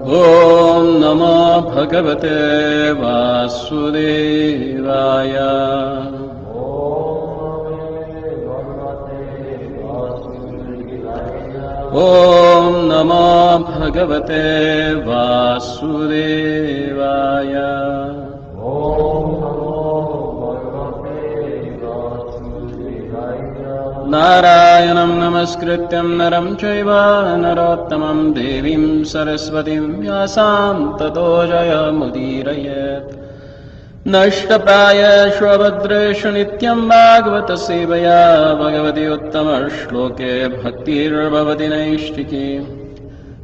ॐ नमो भगवते वासुदेवाय। ॐ नमो भगवते वासुदेवाय। नारायणं नमस्कृत्यं नरं चैव नरोत्तमं देवीं सरस्वतीं व्यासां ततो जयमुदीरयेत्। नष्टप्रायेष्वभद्रेषु नित्यं भागवत सेवया भगवति उत्तमश्लोके भक्तिर्भवति नैष्टिकी।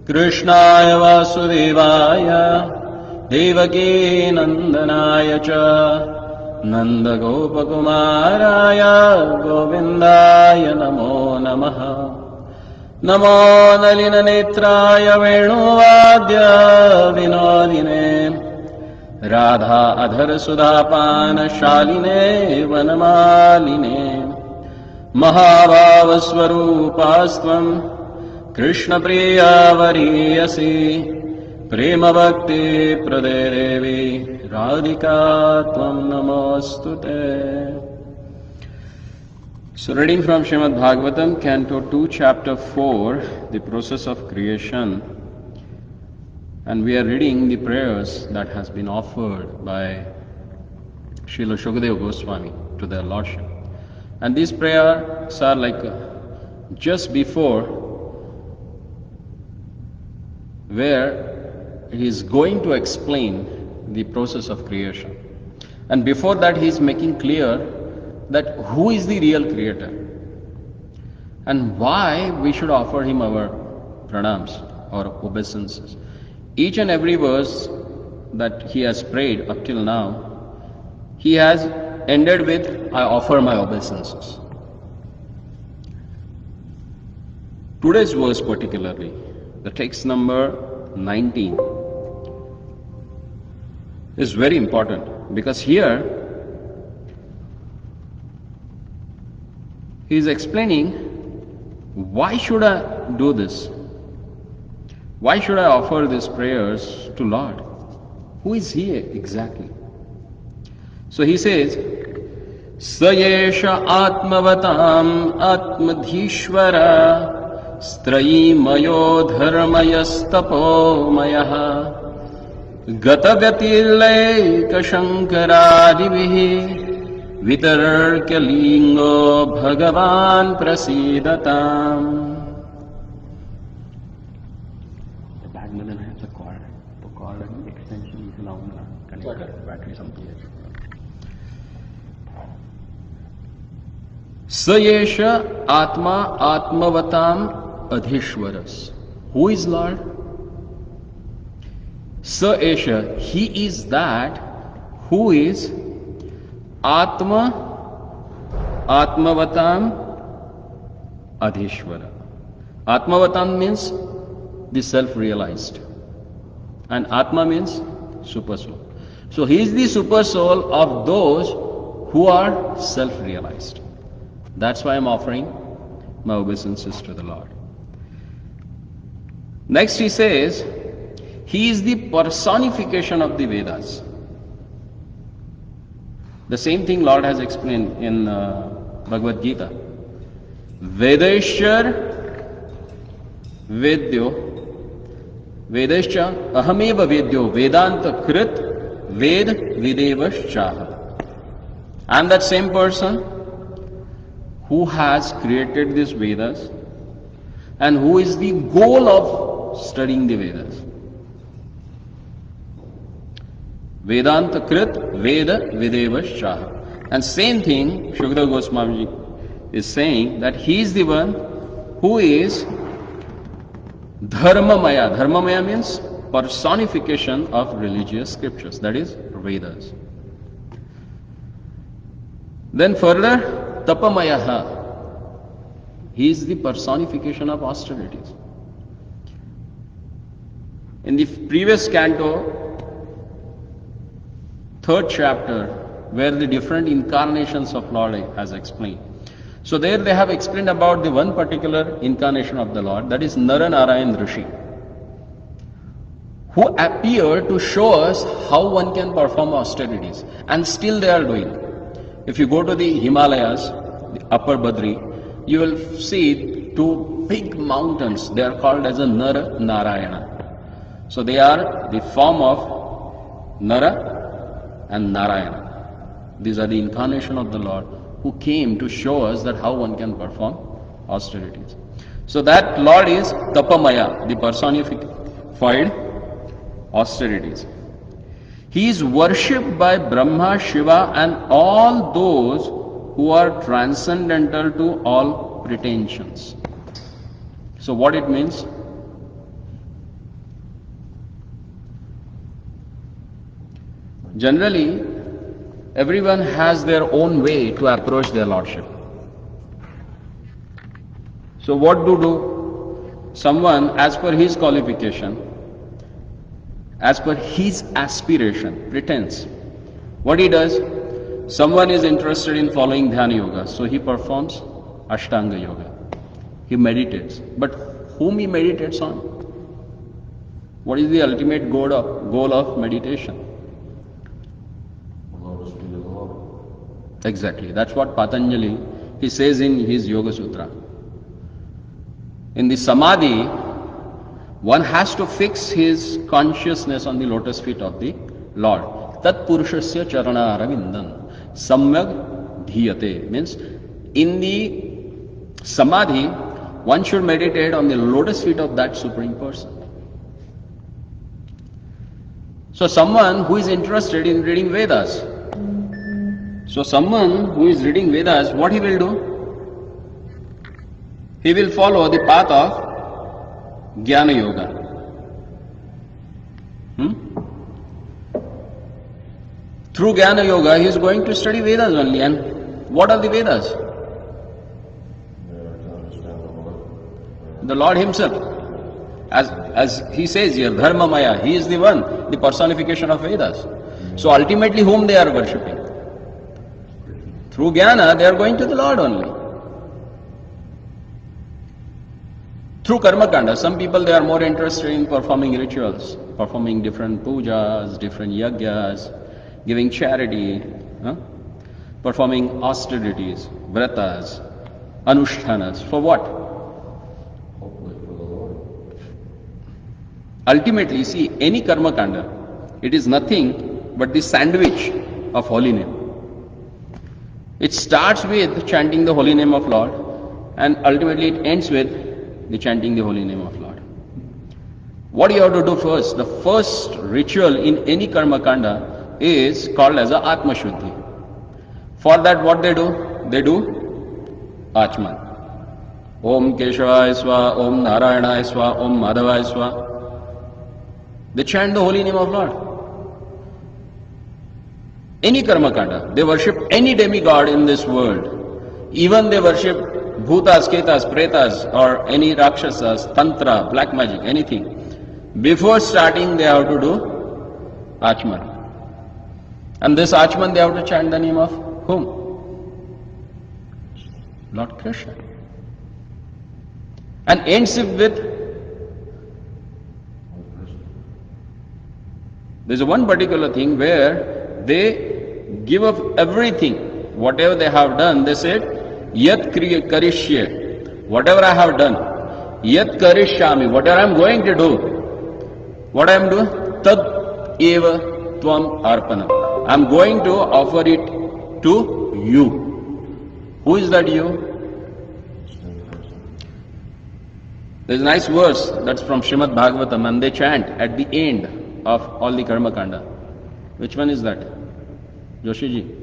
कृष्णाय वासुदेवाय देवकी नन्दनाय च नन्दगोपकुमाराय गोविन्दाय नमो नमः। नमो नलिननेत्राय वेणुवाद्य विनोदिने राधा अधर सुधापानशालिने वनमालिने। महाभावस्वरूपास्त्वं कृष्णप्रिया वरीयसी प्रेम भक्ति प्रदे देवी राधिका त्वं नमोस्तुते। So reading from Srimad Bhagavatam, Canto 2, Chapter 4, the process of creation. And we are reading the prayers that has been offered by Srila Shukadeva Goswami to their Lordship. And these prayers are like just before, where he is going to explain the process of creation. And before that he is making clear that who is the real creator and why we should offer him our pranams or obeisances. Each and every verse that he has prayed up till now, he has ended with, I offer my obeisances. Today's verse particularly, the text number 19, is very important because here he is explaining, why should I do this? Why should I offer these prayers to Lord? Who is he exactly? So he says, Sayesha Atmavatam Atmadhishvara Strayi Mayo Dharmayastapo Mayaha Gatavyatileka Shankaradivihi Vitararkalingo Bhagavan Prasidatam. Sayesha Atma Atmavatam Adhishwaras. Who is Lord? Sayesha, he is that who is Atma Atmavatam Adhishwara. Atmavatam means the self-realized, and Atma means super soul. So he is the super soul of those who are self-realized. That's why I'm offering my obeisances to the Lord. Next he says, he is the personification of the Vedas. The same thing Lord has explained in Bhagavad Gita. Vedeshchar Vedyo Vedeshcha Ahameva Vedyo Vedanta Krit Ved Videvaschaha. I'm that same person who has created these Vedas and who is the goal of studying the Vedas. Vedanta Krit Veda Videvaschaha. And same thing Shukadeva Goswami is saying, that he is the one who is Dharmamaya. Dharmamaya means personification of religious scriptures, that is Vedas. Then further, Tapamayaha. He is the personification of austerities. In the previous canto, 3rd chapter, where the different incarnations of Lord has explained. So there they have explained about the one particular incarnation of the Lord, that is Naranarayan Rishi, who appear to show us how one can perform austerities, and still they are doing. If you go to the Himalayas, the Upper Badri, you will see two big mountains. They are called as a Nara Narayana. So they are the form of Nara and Narayana. These are the incarnation of the Lord who came to show us that how one can perform austerities. So that Lord is Tapamaya, the personified austerities. He is worshipped by Brahma, Shiva and all those who are transcendental to all pretensions. So what it means? Generally, everyone has their own way to approach their Lordship. So what do someone, as per his qualification, as per his aspiration, pretends. What he does, someone is interested in following Dhyana Yoga, so he performs Ashtanga Yoga. He meditates. But whom he meditates on? What is the ultimate goal of meditation? Exactly. That's what Patanjali, he says in his Yoga Sutra. In the Samadhi, one has to fix his consciousness on the lotus feet of the Lord. Tat Purushasya Charana Aravindan Samyag Dhyate. Means, in the Samadhi, one should meditate on the lotus feet of that Supreme Person. So someone who is interested in reading Vedas, what he will do? He will follow the path of Jnana Yoga. Through Jnana Yoga, he is going to study Vedas only. And what are the Vedas? The Lord Himself. As He says here, Dharma Maya, He is the one, the personification of Vedas. So ultimately whom they are worshipping? Through Jnana, they are going to the Lord only. Through Karma Kanda, some people, they are more interested in performing rituals, performing different pujas, different yagyas, giving charity, performing austerities, vratas, anushtanas. For what? Hopefully for the Lord. Ultimately, see, any Karma Kanda, it is nothing but the sandwich of holy name. It starts with chanting the holy name of Lord, and ultimately it ends with the chanting the holy name of Lord. What you have to do first? The first ritual in any Karma Kanda is called as a Atma Shuddhi. For that, what they do? They do Achman. Om Keshavaya Swa, Om Narayanaya Swa, Om Madhavaya Swa. They chant the holy name of Lord. Any Karma Kanda, they worship any demigod in this world. Even they worship Bhutas, Ketas, Pretas, or any Rakshasas, Tantra, black magic, anything. Before starting, they have to do Achman. And this Achman, they have to chant the name of whom? Lord Krishna. And ends it with, there's one particular thing where they give up everything, whatever they have done. They said, Yat karishye, whatever I have done, Yat karishyami, whatever I am going to do, what I am doing? Tad eva tvam arpanam. I am going to offer it to you. Who is that you? There is a nice verse that's from Srimad Bhagavatam, and they chant at the end of all the Karma Kanda. Which one is that? Joshi ji.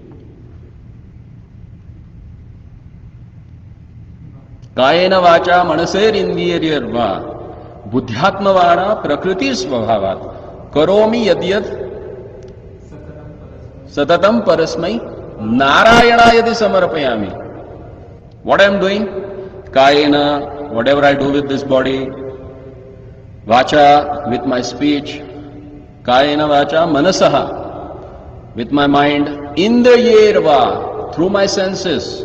Kayena vacha manaser indriyarva buddhyatmavana prakriti svabhavat karomi yadyat satatam parasmai narayana yadi samarpayami. What I am doing? Kayena, whatever I do with this body, vacha, with my speech, kayena vacha manasaha, with my mind, indrayerva, through my senses,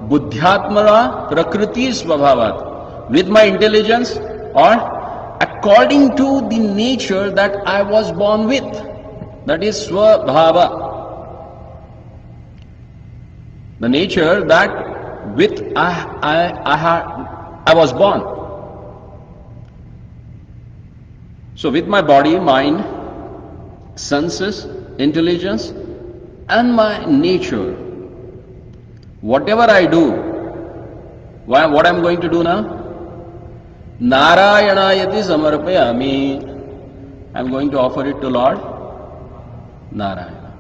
buddhyatmara prakriti svabhavat, with my intelligence, or according to the nature that I was born with. That is Swabhava. The nature that with I was born. So with my body, mind, senses, intelligence, and my nature, whatever I do, what I'm going to do now? Narayanayati samarpayami. I'm going to offer it to Lord Narayana.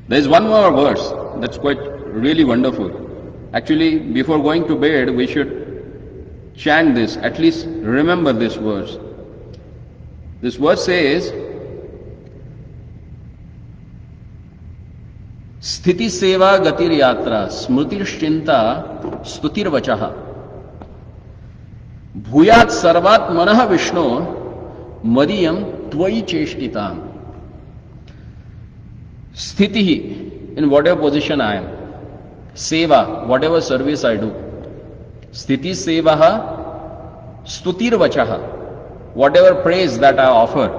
There is one more verse that's quite really wonderful. Actually, before going to bed, we should chant this, at least remember this verse. This verse says, Sthiti seva gatir yatra smrtirshchinta stutirvachaha bhuyat sarvat manah vishno madiyam tvai cheshtitam. Sthiti, in whatever position I am. Seva, whatever service I do. Sthiti sevaha stutirvachaha, whatever praise that I offer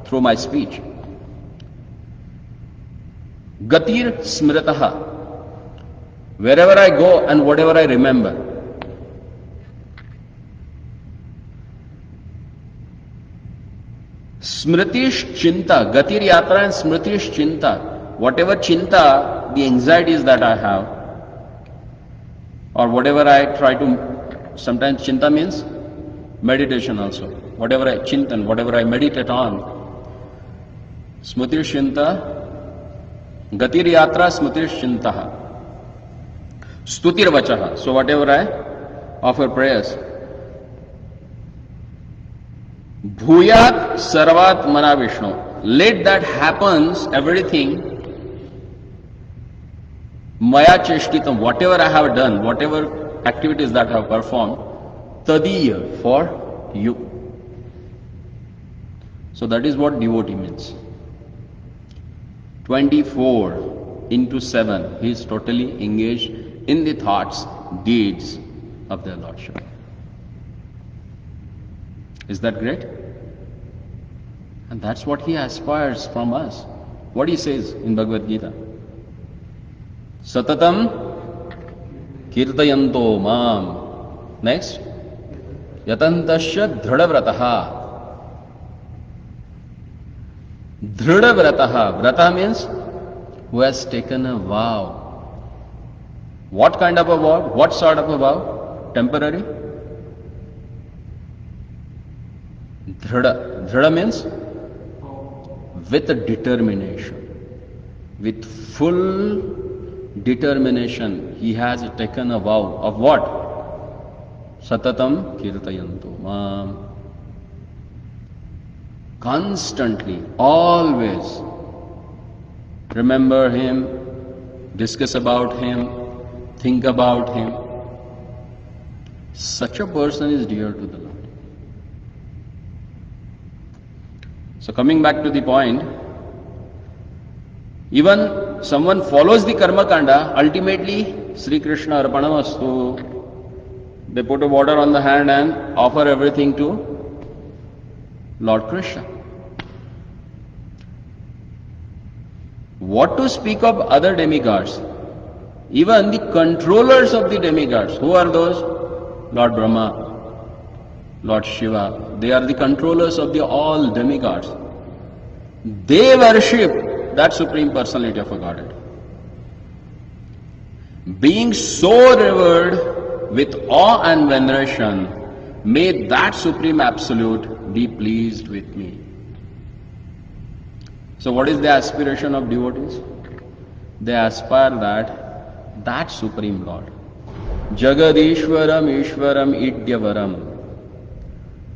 through my speech. Gatir smritaha, wherever I go and whatever I remember. Smritish chinta, gatir yatra and smritish chinta, whatever chinta, the anxieties that I have, or whatever I try to, sometimes chinta means meditation also. Whatever I chintan, whatever I meditate on. Smritir chinta, gatir yatra smritir chintaha, stutir vachaha. So whatever I offer prayers. Bhuyat sarvat mana Vishnu. Let that happens, everything. Maya cheshtitam, whatever I have done, whatever activities that I have performed, tadiya, for you. So that is what devotee means. 24/7, he is totally engaged in the thoughts, deeds of their Lordship. Is that great? And that's what he aspires from us. What he says in Bhagavad Gita. Satatam kirtayanto mam. Next. Yatantasya dhrudavrataha. Dhrudavrataha. Vrata means who has taken a vow. What kind of a vow? What sort of a vow? Temporary? Dhruda. Dhruda means with determination. With full determination, he has taken a vow of what? Satatam kirtayanto mam. Constantly, always remember him, discuss about him, think about him. Such a person is dear to the Lord. So coming back to the point, even someone follows the karma kanda, ultimately Sri Krishna arpanamastu. They put a water on the hand and offer everything to Lord Krishna. What to speak of other demigods? Even the controllers of the demigods, who are those? Lord Brahma, Lord Shiva, they are the controllers of the all demigods. They worship that Supreme Personality of a Godhead. Being so revered with awe and veneration, may that Supreme Absolute be pleased with me. So what is the aspiration of devotees? They aspire that Supreme Lord. Jagadishwaram Ishwaram Idyavaram.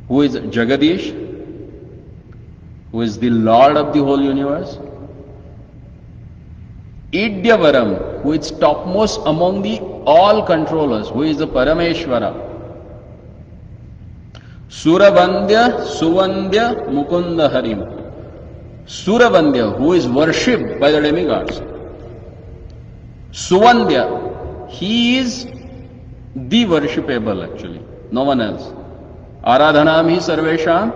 Who is Jagadish? Who is the Lord of the whole universe? Idyavaram, who is topmost among the all controllers, who is the Parameshwara. Suravandya Suvandya Mukunda Harim. Suravandya, who is worshipped by the demigods. Suvandya, he is the worshipable actually, no one else. Aradhanam hi sarvesham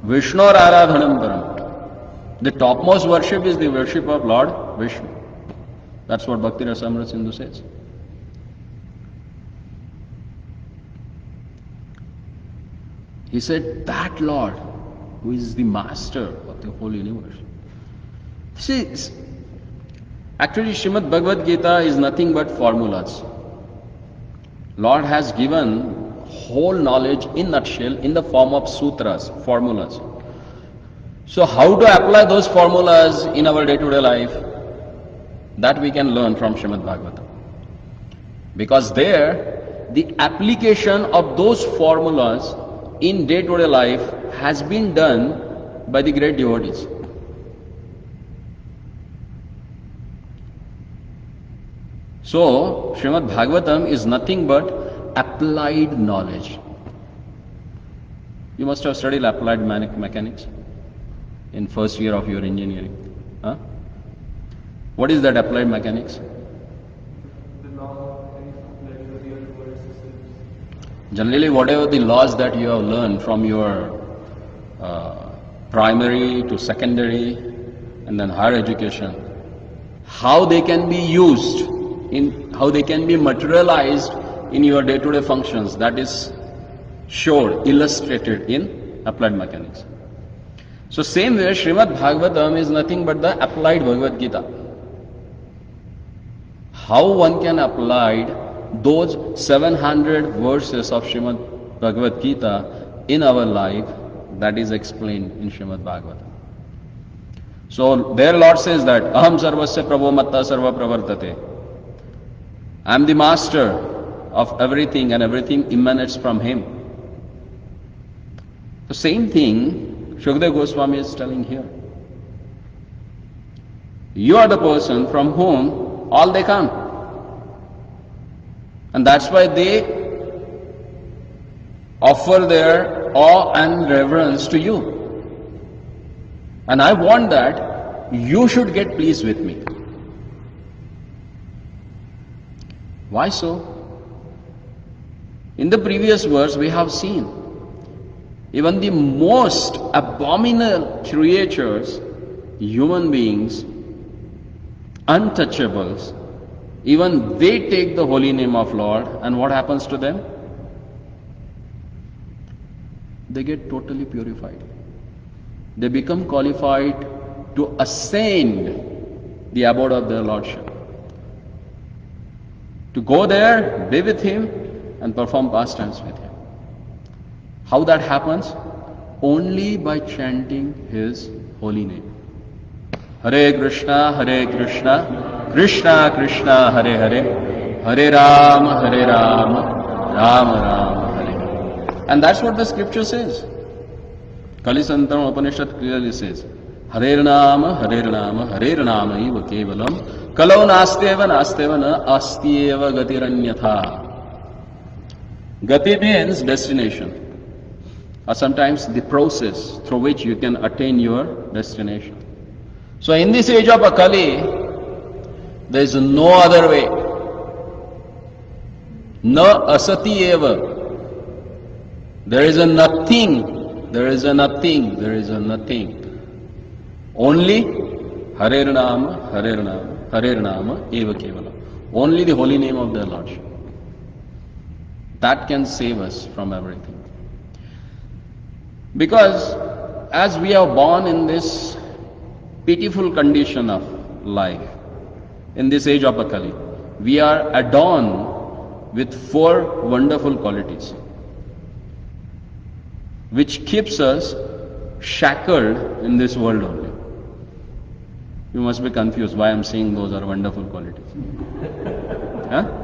Vishnor Aradhanam Param. The topmost worship is the worship of Lord Vishnu. That's what Bhakti Rasamrita Sindhu says. He said, that Lord, who is the master of the whole universe. See, actually Srimad Bhagavad Gita is nothing but formulas. Lord has given whole knowledge in nutshell in the form of sutras, formulas. So how to apply those formulas in our day-to-day life? That we can learn from Srimad Bhagavatam. Because there, the application of those formulas in day-to-day life has been done by the great devotees. So, Srimad Bhagavatam is nothing but applied knowledge. You must have studied applied mechanics in first year of your engineering. Huh? What is that applied mechanics? The law of mechanics applied to real world systems. Generally, whatever the laws that you have learned from your primary to secondary and then higher education, how they can be used, how they can be materialized in your day-to-day functions, that is showed, illustrated in applied mechanics. So same way, Srimad Bhagavatam is nothing but the applied Bhagavad Gita. How one can apply those 700 verses of Srimad Bhagavad Gita in our life, that is explained in Srimad Bhagavatam. So there Lord says that, Aham sarvasya prabho matta sarva pravartate. I am the master of everything and everything emanates from Him. The same thing Shukdev Goswami is telling here. You are the person from whom all they come. And that's why they offer their awe and reverence to you. And I want that you should get pleased with me. Why so? In the previous verse we have seen even the most abominable creatures, human beings, untouchables, even they take the holy name of Lord, and what happens to them? They get totally purified. They become qualified to ascend the abode of their Lordship. To go there, be with Him, and perform pastimes with Him. How that happens? Only by chanting His holy name. Hare Krishna, Krishna Krishna, Hare Hare, Hare Rama, Rama Rama, Hare Hare. And that's what the scripture says. Kalisantam Upanishad clearly says, Hare Nama, Hare Nama, Hare Nama eva kevalam, kalau nasteva na astieva gatiranyatha. Gati means destination, or sometimes the process through which you can attain your destination. So in this age of Akali, there is no other way. No asati eva. There is a nothing. There is a nothing. There is a nothing. Only Hare Nama, Hare Nama, Hare Nama eva kevala. Only the holy name of their Lordship. That can save us from everything. Because as we are born in this pitiful condition of life, in this age of Akali, we are adorned with 4 wonderful qualities, which keeps us shackled in this world only. You must be confused why I am saying those are wonderful qualities. Huh?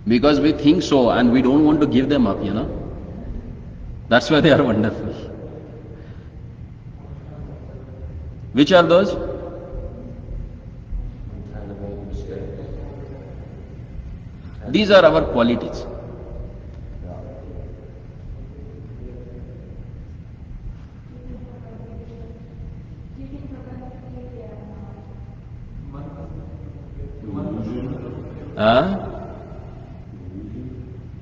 Because we think so and we don't want to give them up, That's why they are wonderful. Which are those? These are our qualities. Huh?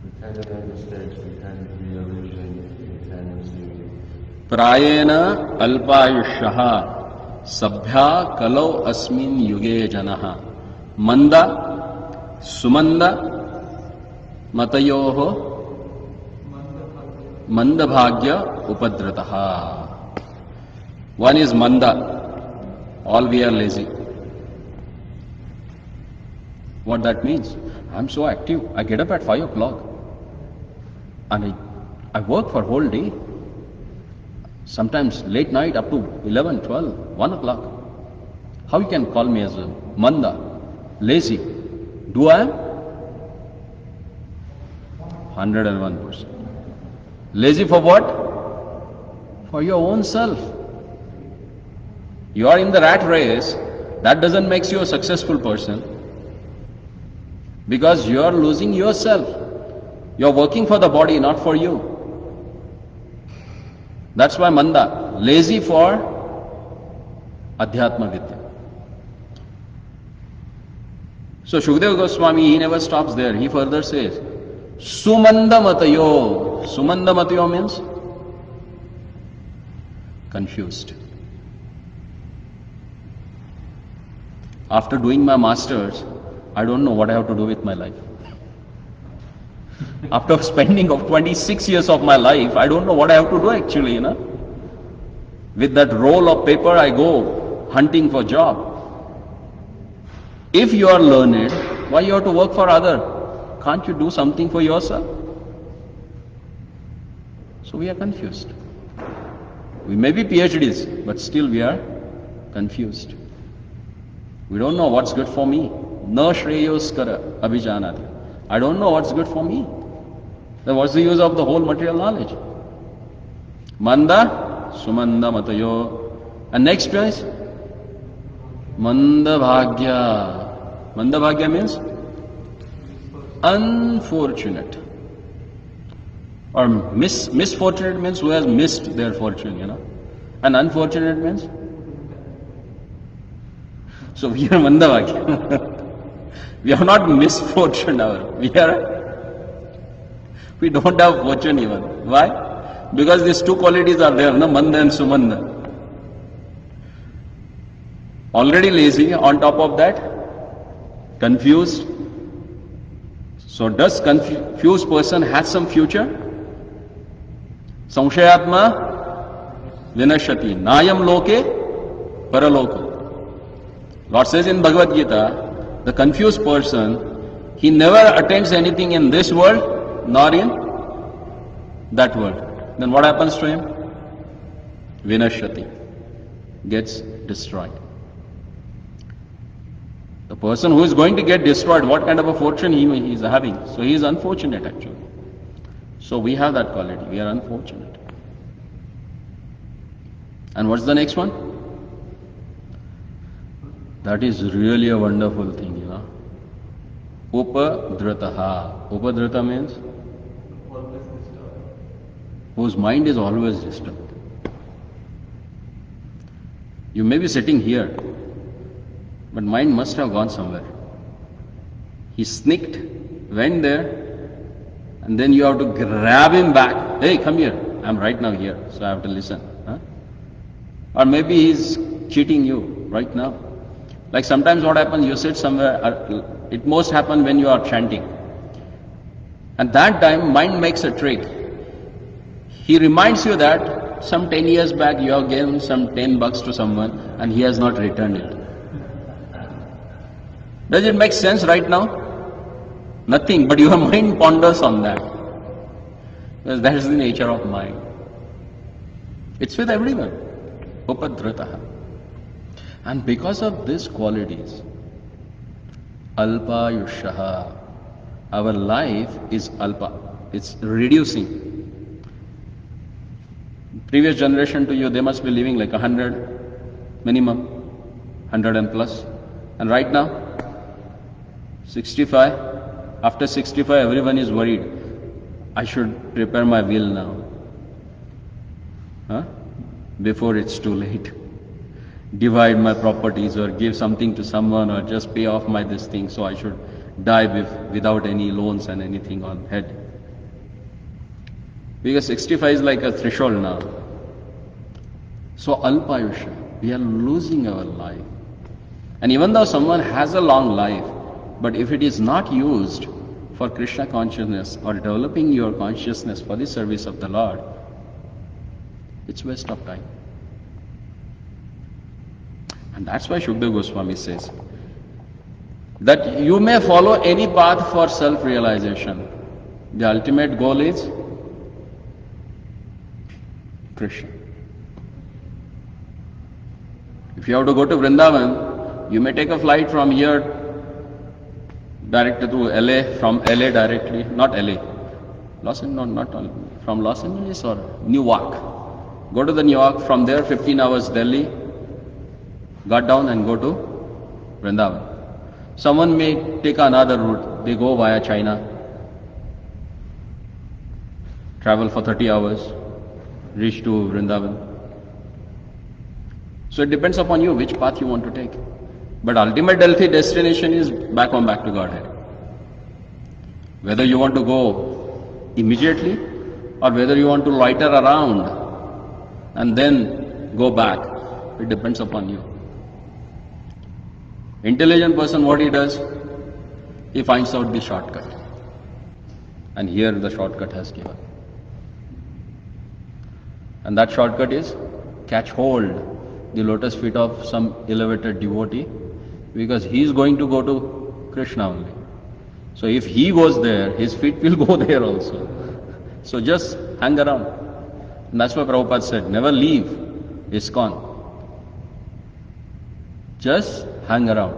We kind of have mistakes, we kind of we are losing the tendency. Prayena alpayushah sabhya kalau asmin yuge janah manda sumanda matayoho mandabhagya upadrataha. One is manda, all we are lazy. What that means? I'm so active. I get up at 5 o'clock and I work for whole day. Sometimes late night up to 11, 12, 1 o'clock. How you can call me as a manda, lazy? Do I am? 101%. Lazy for what? For your own self. You are in the rat race. That doesn't make you a successful person. Because you are losing yourself. You are working for the body, not for you. That's why manda, lazy for Adhyatma Vidya. So Shukadeva Goswami, he never stops there. He further says, Sumanda Matayo. Sumanda Matayo means confused. After doing my masters, I don't know what I have to do with my life. After spending of 26 years of my life, I don't know what I have to do actually, you know. With that roll of paper, I go hunting for job. If you are learned, why you have to work for other? Can't you do something for yourself? So we are confused. We may be PhDs, but still we are confused. We don't know what's good for me. Na shreyoskara abhijanati. I don't know what's good for me. Then what's the use of the whole material knowledge? Manda, sumanda matayo. And next choice? Manda bhagya. Manda bhagya means unfortunate. Or misfortunate means who has missed their fortune, you know. And unfortunate means? So we are Manda bhagya. We have not misfortune our. We don't have fortune even. Why? Because these two qualities are there, no? Manda and Sumanda. Already lazy, on top of that, confused. So does confused person has some future? Samshayatma vinashati. Nayam loke paraloko. Lord says in Bhagavad Gita, the confused person, he never attains anything in this world, nor in that world. Then what happens to him? Vinashati. Gets destroyed. The person who is going to get destroyed, what kind of a fortune he is having? So he is unfortunate actually. So we have that quality. We are unfortunate. And what's the next one? That is really a wonderful thing, you know. Upadhrataha. Upadhrata means? Always disturbed. Whose mind is always disturbed. You may be sitting here, but mind must have gone somewhere. He sneaked, went there, and then you have to grab him back. Hey, come here. I'm right now here, so I have to listen. Huh? Or maybe he's cheating you right now. Like sometimes what happens, you sit somewhere, it most happens when you are chanting. And that time, mind makes a trick. He reminds you that some 10 years back you have given some $10 to someone and he has not returned it. Does it make sense right now? Nothing, but your mind ponders on that. Because that is the nature of mind. It's with everyone. Upadhrataha. And because of these qualities, alpayushaha, our life is alpa. It's reducing. Previous generation to you, they must be living like 100 minimum, 100 and plus. And right now, 65. After 65, everyone is worried. I should prepare my will now. Huh? Before it's too late. Divide my properties or give something to someone or just pay off my this thing. So I should die without any loans and anything on head. Because 65 is like a threshold now. So Alpayusha, we are losing our life. And even though someone has a long life, but if it is not used for Krishna consciousness or developing your consciousness for the service of the Lord, it's waste of time. And that's why Shukdev Goswami says that you may follow any path for self-realization. The ultimate goal is Krishna. If you have to go to Vrindavan, you may take a flight from here directly to LA, from LA directly, not LA, from Los Angeles or Newark. Go to the Newark, from there 15 hours Delhi, got down and go to Vrindavan. Someone may take another route, they go via China, travel for 30 hours, reach to Vrindavan. So it depends upon you which path you want to take. But ultimate Delhi destination is back to Godhead. Whether you want to go immediately or whether you want to loiter around and then go back, it depends upon you. Intelligent person, what he does? He finds out the shortcut. And here the shortcut has given. And that shortcut is catch hold the lotus feet of some elevated devotee, because he is going to go to Krishna only. So if he goes there, his feet will go there also. So just hang around. And that's why Prabhupada said, never leave ISKCON. Just hang around.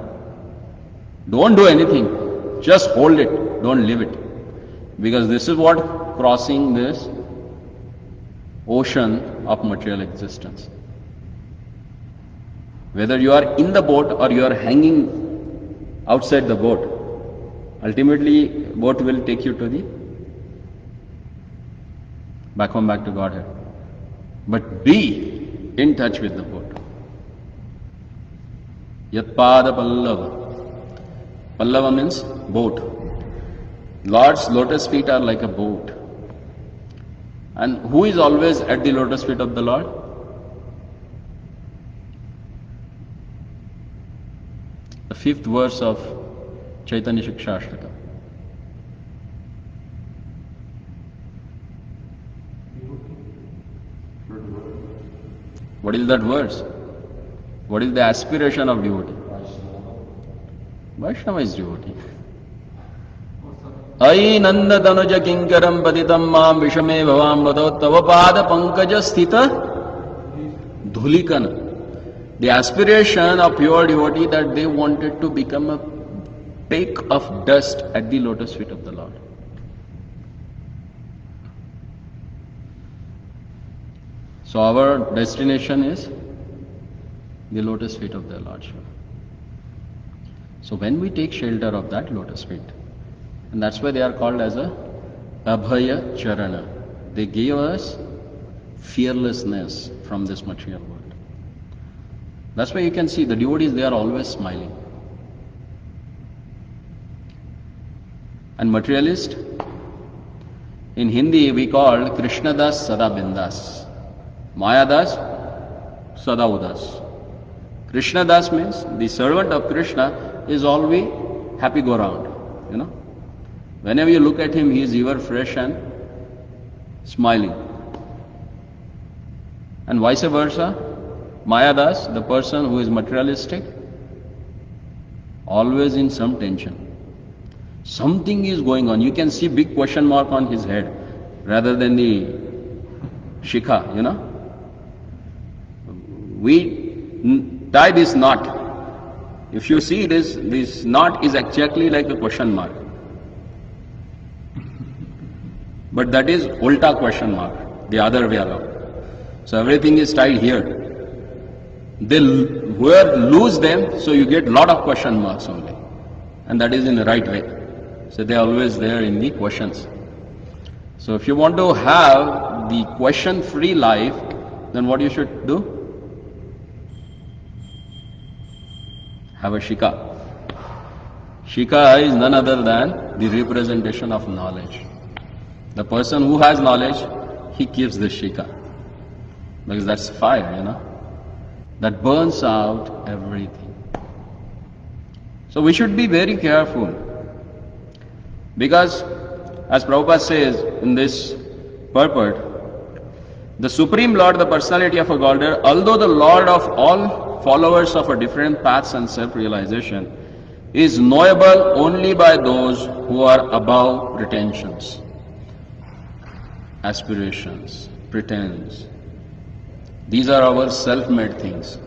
Don't do anything. Just hold it. Don't leave it. Because this is what crossing this ocean of material existence. Whether you are in the boat or you are hanging outside the boat, ultimately boat will take you to the back to Godhead. But be in touch with the boat. Yatpada Pallava. Pallava means boat. Lord's lotus feet are like a boat. And who is always at the lotus feet of the Lord? The 5th verse of Chaitanya Shiksha Ashtaka. What is that verse? What is the aspiration of devotee? Vaishnava is devotee. Ai nanda tanuja kinkaram patitam mam vishame bhavam vado tava pada pankaja sthita dhulikana. The aspiration of pure devotee that they wanted to become a peck of dust at the lotus feet of the Lord. So our destination is the lotus feet of the Lord Shiva. So when we take shelter of that lotus feet, and that's why they are called as a Abhaya Charana. They gave us fearlessness from this material world. That's why you can see the devotees, they are always smiling. And materialist, in Hindi we call Krishna Das Sada Bindas. Maya Das Sada Udas. Krishna Das means the servant of Krishna is always happy go round. You know, whenever you look at him, he is ever fresh and smiling. And vice versa, Maya Das, the person who is materialistic, always in some tension. Something is going on. You can see big question mark on his head rather than the shikha, you know. We tie this knot. If you see this knot is exactly like a question mark. But that is ulta question mark, the other way around. So everything is tied here. They lose them, so you get lot of question marks only. And that is in the right way. So they are always there in the questions. So if you want to have the question-free life, then what you should do? Have a shika. Shikha is none other than the representation of knowledge. The person who has knowledge, he keeps the Shikha. Because that's fire, that burns out everything. So we should be very careful. Because, as Prabhupada says in this purport, the Supreme Lord, the personality of a Godhead, although the Lord of all followers of a different paths and self-realization, is knowable only by those who are above pretensions, aspirations, pretense. These are our self-made things.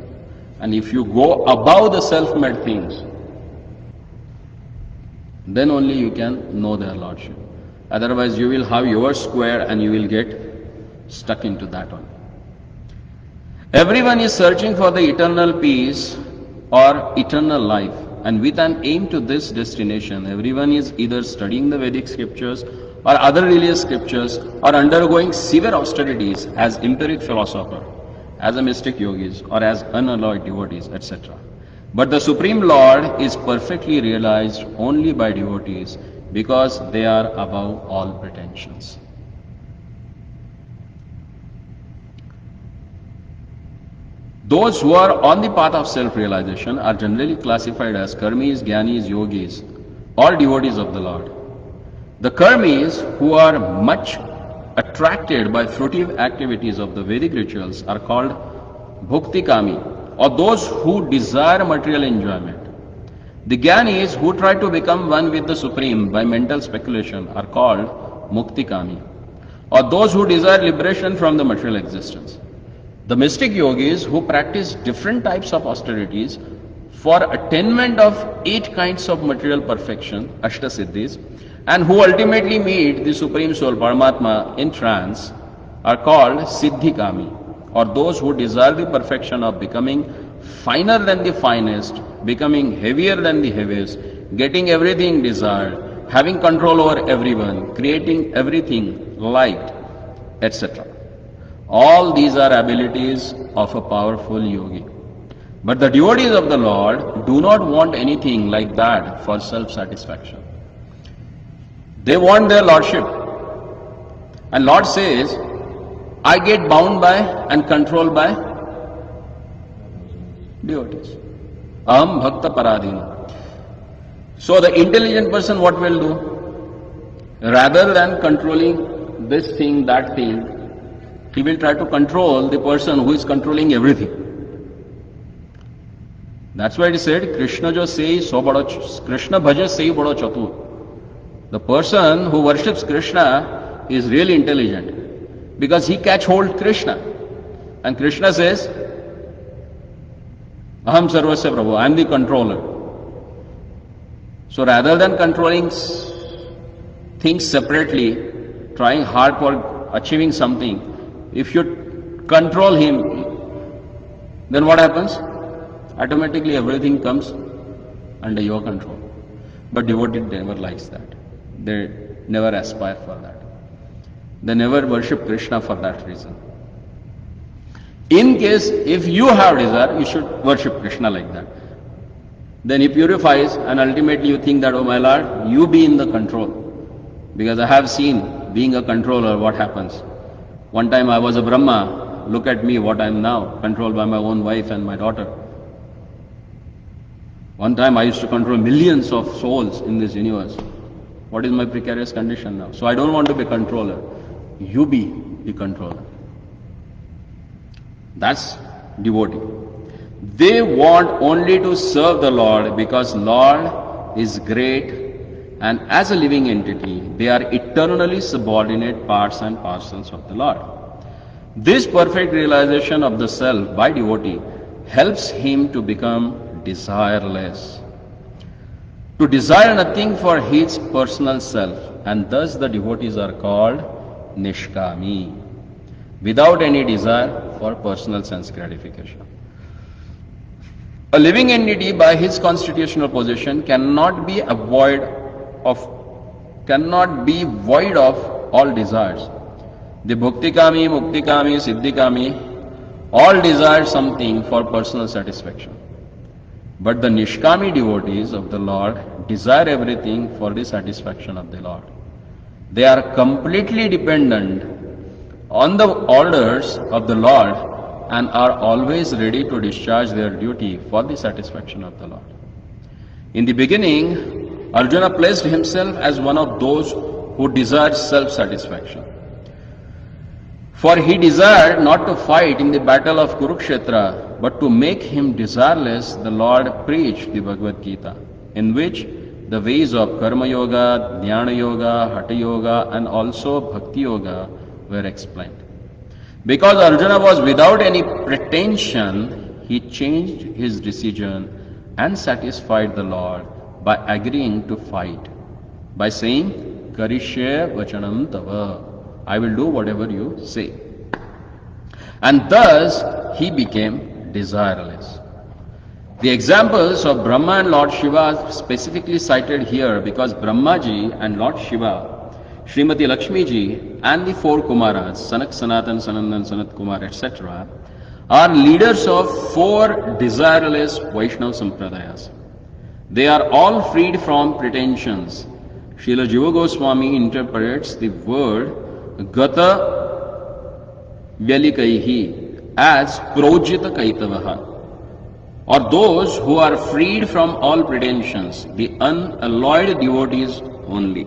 And if you go above the self-made things, then only you can know their Lordship. Otherwise you will have your square and you will get stuck into that one. Everyone is searching for the eternal peace or eternal life. And with an aim to this destination, everyone is either studying the Vedic scriptures or other religious scriptures or undergoing severe austerities as empiric philosopher, as a mystic yogis or as unalloyed devotees, etc. But the Supreme Lord is perfectly realized only by devotees because they are above all pretensions. Those who are on the path of self-realization are generally classified as karmis, jnanis, yogis, or devotees of the Lord. The karmis, who are much attracted by fruitive activities of the Vedic rituals, are called bhuktikami, or those who desire material enjoyment. The jnanis, who try to become one with the Supreme by mental speculation, are called muktikami, or those who desire liberation from the material existence. The mystic yogis, who practice different types of austerities for attainment of 8 kinds of material perfection, Ashtasiddhis, and who ultimately meet the Supreme Soul, Paramatma, in trance, are called Siddhikami, or those who desire the perfection of becoming finer than the finest, becoming heavier than the heaviest, getting everything desired, having control over everyone, creating everything light, etc. All these are abilities of a powerful yogi. But the devotees of the Lord do not want anything like that for self-satisfaction. They want their Lordship. And Lord says, I get bound by and controlled by devotees. Aham bhakta paradina. So the intelligent person what will do? Rather than controlling this thing, that thing, he will try to control the person who is controlling everything. That's why it is said, Krishna jo sei so bado, Krishna bhaja sei bado chatur. The person who worships Krishna is really intelligent because he catch hold Krishna. And Krishna says, Aham sarvasya prabhu, I am the controller. So rather than controlling things separately, trying hard for achieving something, if you control him, then what happens? Automatically everything comes under your control. But devotee never likes that. They never aspire for that. They never worship Krishna for that reason. In case if you have desire, you should worship Krishna like that. Then he purifies and ultimately you think that, oh my Lord, you be in the control. Because I have seen being a controller what happens. One time I was a Brahma, look at me what I am now, controlled by my own wife and my daughter. One time I used to control millions of souls in this universe. What is my precarious condition now? So I don't want to be a controller. You be the controller. That's devotee. They want only to serve the Lord because Lord is great, and as a living entity, they are eternally subordinate parts and parcels of the Lord. This perfect realization of the self by devotee helps him to become desireless, to desire nothing for his personal self, and thus the devotees are called Nishkami, without any desire for personal sense gratification. A living entity by his constitutional position cannot be void of all desires. The bhuktikami, muktikami, siddhikami all desire something for personal satisfaction. But the Nishkami devotees of the Lord desire everything for the satisfaction of the Lord. They are completely dependent on the orders of the Lord and are always ready to discharge their duty for the satisfaction of the Lord. In the beginning, Arjuna placed himself as one of those who desired self-satisfaction. For he desired not to fight in the battle of Kurukshetra, but to make him desireless, the Lord preached the Bhagavad Gita, in which the ways of Karma Yoga, Jnana Yoga, Hatha Yoga, and also Bhakti Yoga were explained. Because Arjuna was without any pretension, he changed his decision and satisfied the Lord by agreeing to fight, by saying, Karishye Vachanam Tava, I will do whatever you say. And thus he became desireless. The examples of Brahma and Lord Shiva are specifically cited here because Brahmaji and Lord Shiva, Srimati Lakshmi ji, and the four Kumaras, Sanak, Sanatan, Sanandan, Sanat Kumar, etc., are leaders of four desireless Vaishnava Sampradayas. They are all freed from pretensions. Srila Jiva Goswami interprets the word Gata Vyalikaihi as Projita Kaitavaha, or those who are freed from all pretensions, the unalloyed devotees only.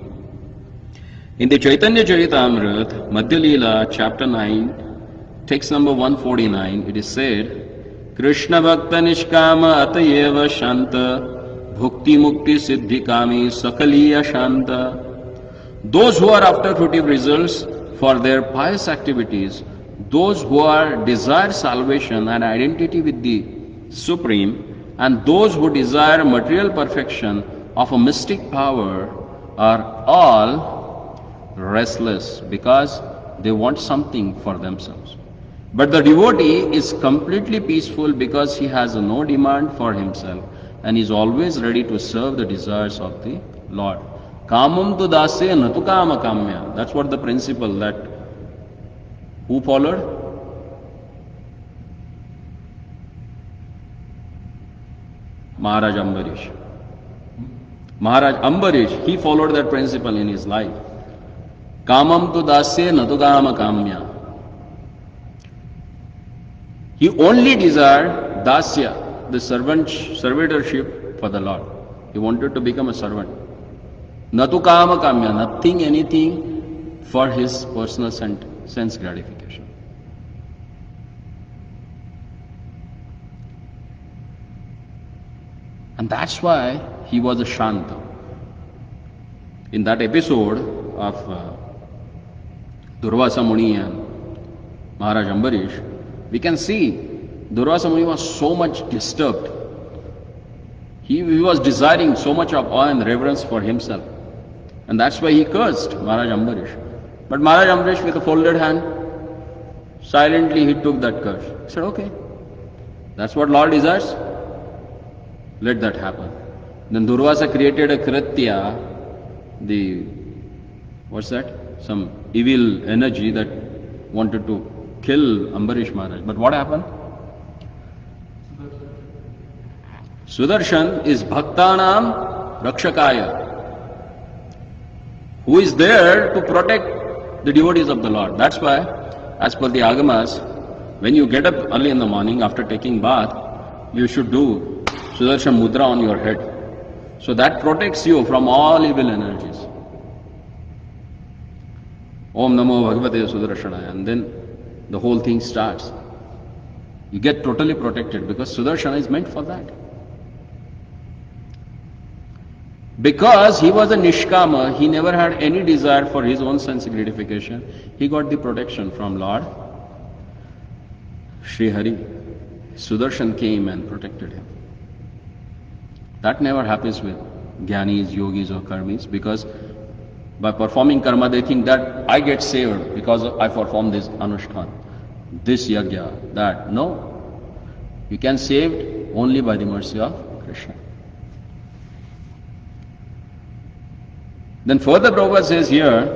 In the Chaitanya Charitamrita, Madhya Leela, chapter 9, text number 149, it is said, Krishna Bhakta Nishkama Atayeva Shanta Bhukti Mukti Siddhi Kami Sakaliya Shanta. Those who are after fruitive results for their pious activities, those who are desire salvation and identity with the Supreme, and those who desire material perfection of a mystic power are all restless because they want something for themselves. But the devotee is completely peaceful because he has no demand for himself and is always ready to serve the desires of the Lord. Kamam tu dasya natu kama kamya. That's what the principle that who followed? Maharaj Ambarish. Maharaj Ambarish, he followed that principle in his life. Kamam tu dasya natu kama kamya. He only desired dasya, the servitorship for the Lord. He wanted to become a servant. Natu kama kamya, nothing, anything for his personal sense gratification. And that's why he was a Shanta. In that episode of Durvasa Muni and Maharaj Ambarish, we can see Durvasa Muni was so much disturbed. He was desiring so much of awe and reverence for himself. And that's why he cursed Maharaj Ambarish. But Maharaj Ambarish, with a folded hand, silently he took that curse. He said, okay, that's what Lord desires. Let that happen. Then Durvasa created a Kritya, what's that? Some evil energy that wanted to kill Ambarish Maharaj. But what happened? Sudarshan is Bhaktanam Rakshakaya, who is there to protect the devotees of the Lord. That's why, as per the Agamas, when you get up early in the morning after taking bath, you should do Sudarshan Mudra on your head. So that protects you from all evil energies. Om Namo Bhagavate Sudarshanaya. And then the whole thing starts. You get totally protected because Sudarshana is meant for that. Because he was a Nishkama, he never had any desire for his own sense gratification. He got the protection from Lord Sri Hari. Sudarshan came and protected him. That never happens with Jnanis, Yogis or Karmis, because by performing karma they think that I get saved because I perform this Anushtan, this Yajna, that. No. You can saved only by the mercy of Krishna. Then further Prabhupada says here,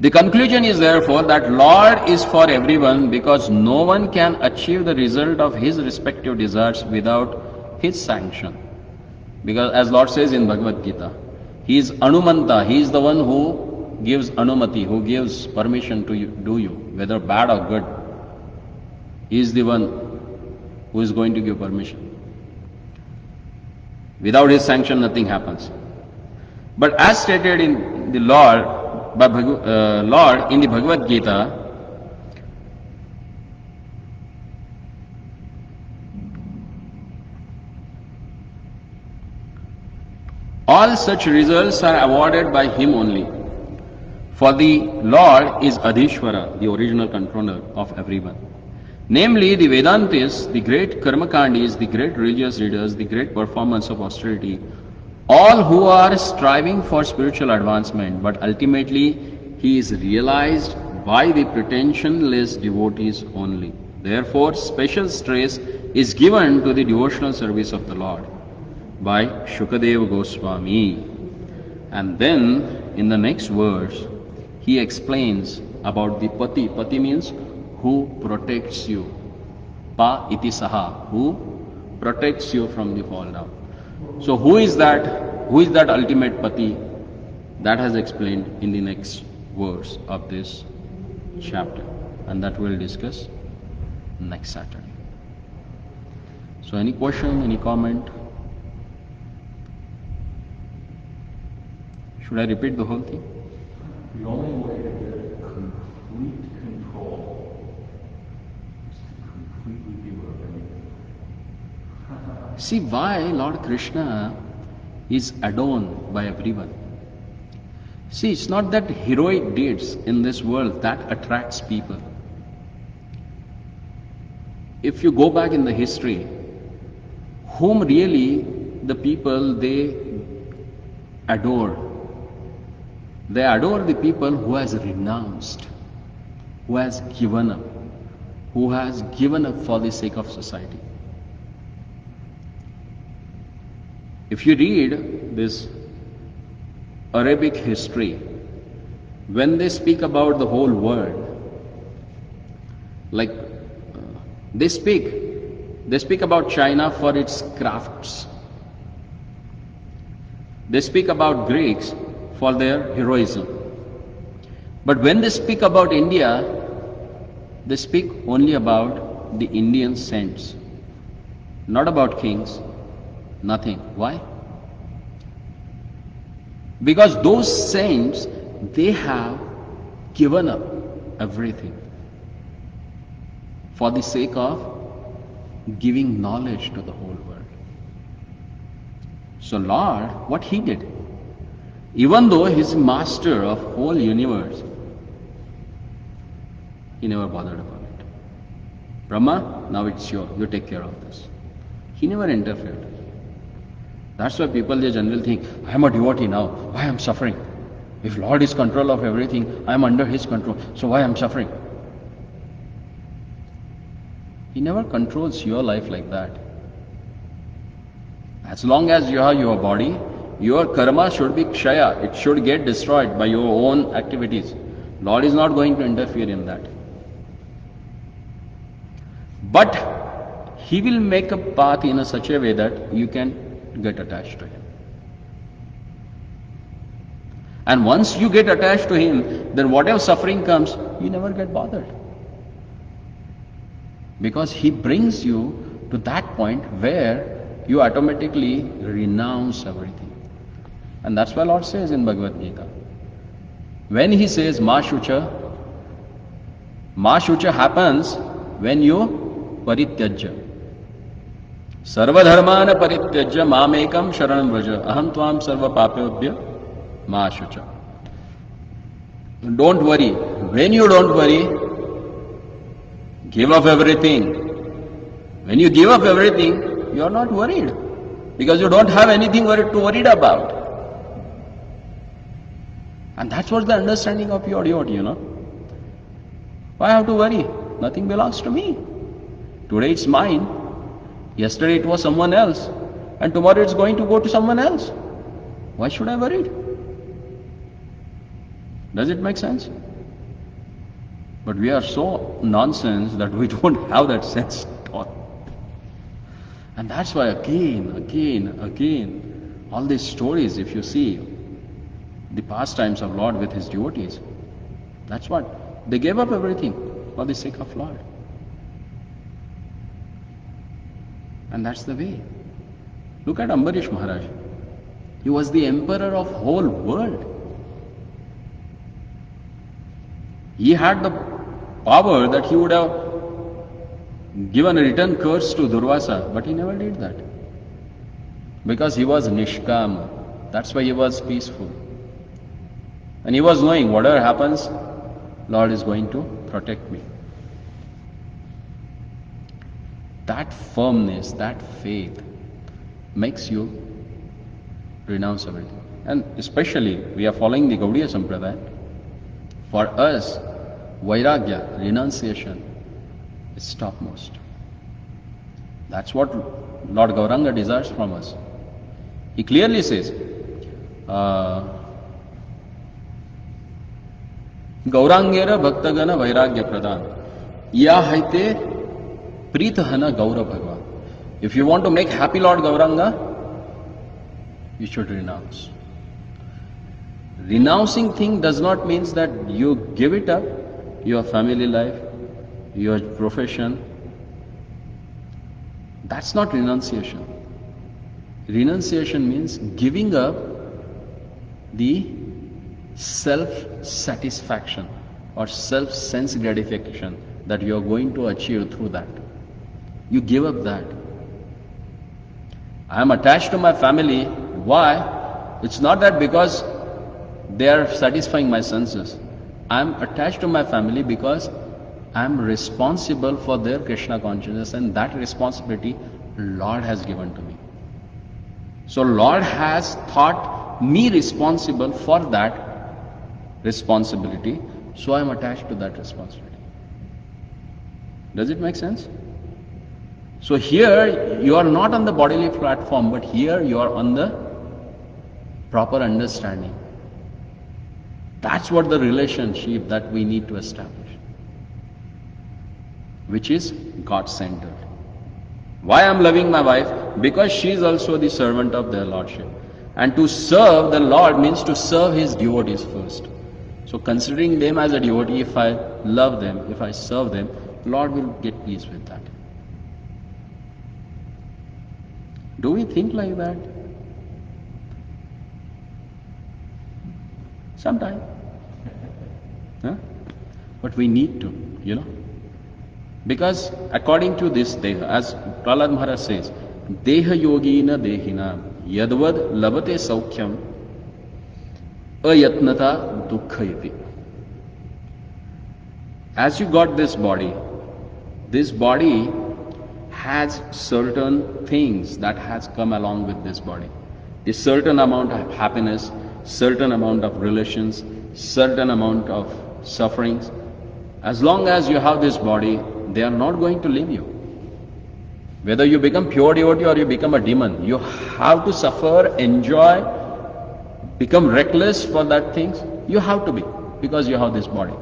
The conclusion is therefore that Lord is for everyone because no one can achieve the result of his respective desires without his sanction. Because as Lord says in Bhagavad Gita, he is Anumanta, he is the one who gives Anumati, who gives permission to you, do you, whether bad or good. He is the one who is going to give permission. Without his sanction, nothing happens. But as stated in the Lord, Lord in the Bhagavad Gita, all such results are awarded by him only. For the Lord is Adhishvara, the original controller of everyone. Namely, the Vedantists, the great Karmakandis, the great religious leaders, the great performers of austerity, all who are striving for spiritual advancement, but ultimately he is realized by the pretensionless devotees only. Therefore, special stress is given to the devotional service of the Lord by Shukadeva Goswami. And then, in the next verse, he explains about the Pati. Pati means who protects you. Pa iti saha, who protects you from the fall down. So who is that? Who is that ultimate Pati? That has explained in the next verse of this chapter. And that we'll discuss next Saturday. So any question, any comment? Should I repeat the whole thing? The only way to get complete control is to completely give up anything. See why Lord Krishna is adored by everyone. See, it's not that heroic deeds in this world that attracts people. If you go back in the history, whom really the people they adore? They adore the people who has renounced, who has given up, who has given up for the sake of society. If you read this Arabic history, when they speak about the whole world, like they speak about China for its crafts. They speak about Greeks for their heroism. But when they speak about India, they speak only about the Indian saints, not about kings, nothing. Why? Because those saints, they have given up everything for the sake of giving knowledge to the whole world. So Lord, what he did, even though he is master of whole universe, he never bothered about it. Brahma, now it's yours, you take care of this. He never interfered. That's why people they generally think, I am a devotee now, why I am suffering? If Lord is control of everything, I am under his control, so why I am suffering? He never controls your life like that. As long as you have your body, your karma should be kshaya, it should get destroyed by your own activities. Lord is not going to interfere in that. But he will make a path in such a way that you can get attached to him. And once you get attached to him, then whatever suffering comes, you never get bothered. Because he brings you to that point where you automatically renounce everything. And that's why Lord says in Bhagavad Gita, when he says Ma Shucha happens when you parityajya. Sarva dharmana parityajya mamekam sharanam vraja aham tvam sarva papyobhya ma shucha. Don't worry. When you don't worry, give up everything. When you give up everything, you are not worried because you don't have anything to worried about. And that's what the understanding of your devotee, you know. Why have to worry? Nothing belongs to me. Today it's mine. Yesterday it was someone else. And tomorrow it's going to go to someone else. Why should I worry? Does it make sense? But we are so nonsense that we don't have that sense at all. And that's why again, all these stories, if you see the pastimes of Lord with his devotees, that's what, they gave up everything for the sake of Lord. And that's the way. Look at Ambarish Maharaj. He was the emperor of whole world. He had the power that he would have given a return curse to Durvasa, but he never did that. Because he was Nishkam. That's why he was peaceful. And he was knowing whatever happens, Lord is going to protect me. That firmness, that faith makes you renounce everything. And especially, we are following the Gaudiya Sampradaya. For us, Vairagya, renunciation, is topmost. That's what Lord Gauranga desires from us. He clearly says, Gaurangera Bhaktagana Vairagya Pradhan. Ya haite Pritahana Gaura Bhagwan. If you want to make happy Lord Gauranga, you should renounce. Renouncing thing does not mean that you give it up, your family life, your profession. That's not renunciation. Renunciation means giving up the self-satisfaction or self-sense gratification that you are going to achieve through that. You give up that. I am attached to my family. Why? It's not that because they are satisfying my senses. I am attached to my family because I am responsible for their Krishna consciousness, and that responsibility Lord has given to me. So Lord has thought me responsible for that responsibility, so I am attached to that responsibility. Does it make sense? So here you are not on the bodily platform, but here you are on the proper understanding. That's what the relationship that we need to establish, which is God-centered. Why I am loving my wife? Because she is also the servant of their Lordship. And to serve the Lord means to serve His devotees first. So considering them as a devotee, if I love them, if I serve them, Lord will get pleased with that. Do we think like that? Sometime. Huh? But we need to, Because according to this Deha, as Prahlad Maharaj says, Deha yogina dehina yadvad labate saukhyam ayatnata dukkhayati. As you got this body has certain things that has come along with this body. A certain amount of happiness, certain amount of relations, certain amount of sufferings. As long as you have this body, they are not going to leave you. Whether you become pure devotee or you become a demon, you have to suffer, enjoy, become reckless for that things. You have to be, because you have this body.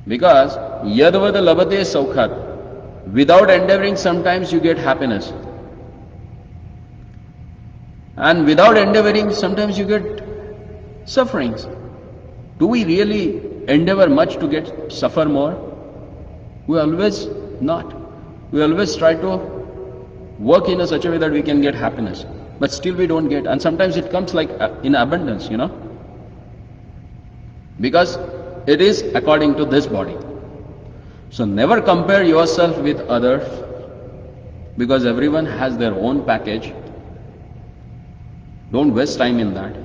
Because yadvad labate saukhat. Without endeavoring, sometimes you get happiness. And without endeavoring, sometimes you get sufferings. Do we really endeavor much to get suffer more? We always not. We always try to work in a such a way that we can get happiness. But still we don't get. And sometimes it comes like in abundance, Because it is according to this body. So never compare yourself with others, because everyone has their own package. Don't waste time in that.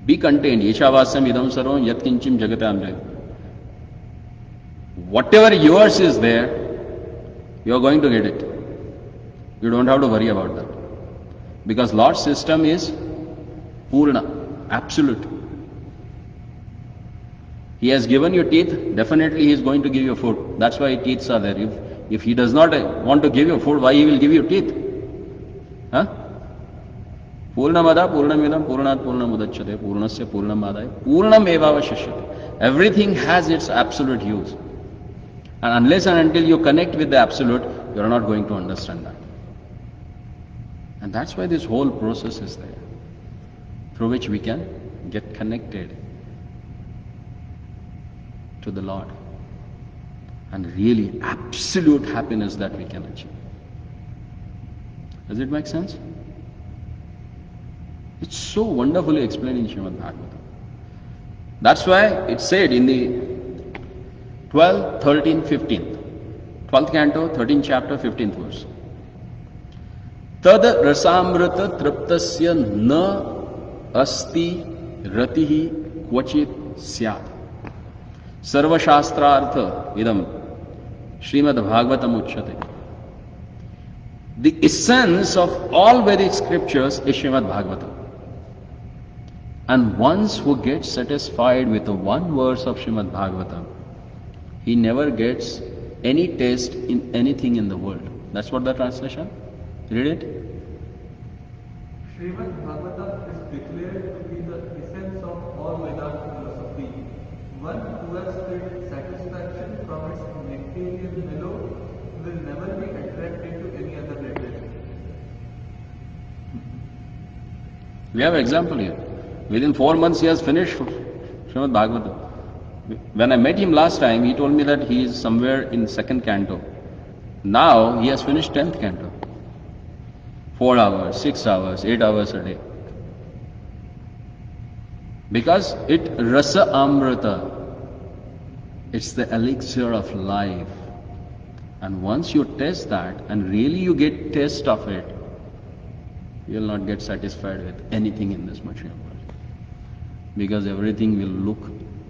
Be contained. Ishavasam idam sarvam yat kinchim jagatam jagat. Whatever yours is there, you are going to get it. You don't have to worry about that. Because Lord's system is Purna, absolute. He has given you teeth, definitely He is going to give you food. That's why teeth are there. If He does not want to give you food, why He will give you teeth? Huh? Purnamada Purnamidam Purnat Purnamudachyate Purnasya Purnamadaya Purnamevavashishyate. Everything has its absolute use. And unless and until you connect with the absolute, you are not going to understand that. And that's why this whole process is there, through which we can get connected to the Lord. And really absolute happiness that we can achieve. Does it make sense? It's so wonderfully explained in Srimad Bhagavatam. That's why it's said in the 12th, 13th, 15th. 12th canto, 13th chapter, 15th verse. Tad rasamrita triptasya na asti ratihi kvachit syat. Sarva shastrartha idam Srimad Bhagavatam uchyate. The essence of all Vedic scriptures is Srimad Bhagavatam. And once who gets satisfied with the one verse of Srimad Bhagavatam, he never gets any taste in anything in the world. That's what the translation. Read it. Srimad Bhagavatam is declared to be the essence of all Vedanta philosophy. One who has felt satisfaction from its nectarian mellow will never be attracted to any other literature. We have an example here. Within 4 months he has finished Srimad Bhagavatam. When I met him last time, he told me that he is somewhere in 2nd canto. Now he has finished 10th canto. 4 hours, 6 hours, 8 hours a day. Because it rasa amrita. It's the elixir of life. And once you taste that, and really you get taste of it, you will not get satisfied with anything in this material world. Because everything will look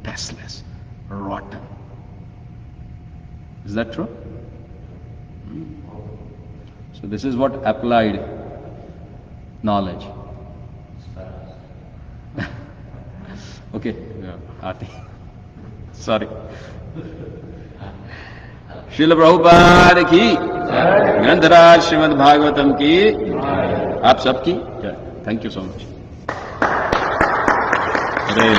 tasteless, rotten. Is that true? So this is what applied knowledge. Okay, Aarti. Sorry. Srila Prabhupada की ग्रंथराज श्रीमद् भागवतम की आप सबकी जय. Thank you so much. Hare